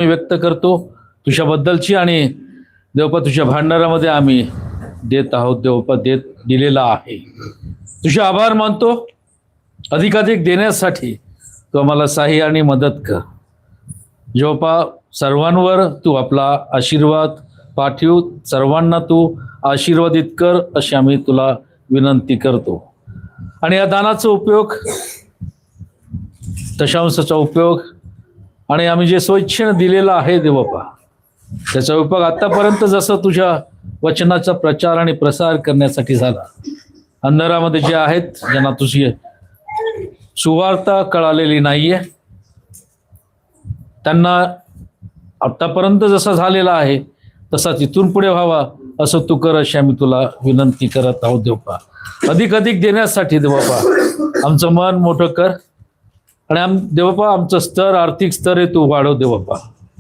मी व्यक्त करतो तुझ्याबद्दलची आणि देवपा तुझ्या भांडारामध्ये आम्ही देत आहोत देवपा दिलेला आहे. तुझे आभार मानतो अधिकाधिक देण्यासाठी तू आम्हाला सहाय्य आणि मदत कर. देवपा सर्वांवर तू आपला आशीर्वाद पाठव, सर्वांना तू आशीर्वादित कर अशी आम्ही तुला विनंती करतो. आणि या दानाचा उपयोग दशांशाचा उपयोग आणि आम्ही जे स्वइच्छेने दिलेला आहे देवपा त्याचा उपयोग आतापर्यंत जसं तुझ्या वचनाचा प्रचार आणि प्रसार करण्यासाठी झाला. अंधारामध्ये जे आहेत ज्यांना तुझी सुवार्ता कळालेली नाहीये त्यांना आतापर्यंत जसा झालेला आहे तसा तिथून पुढे व्हावा असं तू कर अशी आम्ही तुला विनंती करत आहोत देवपा. अधिक देण्यासाठी देवपा आमचं मन मोठं कर आणि देवपा आमचं स्तर आर्थिक स्तर आहे तू वाढव देवपा.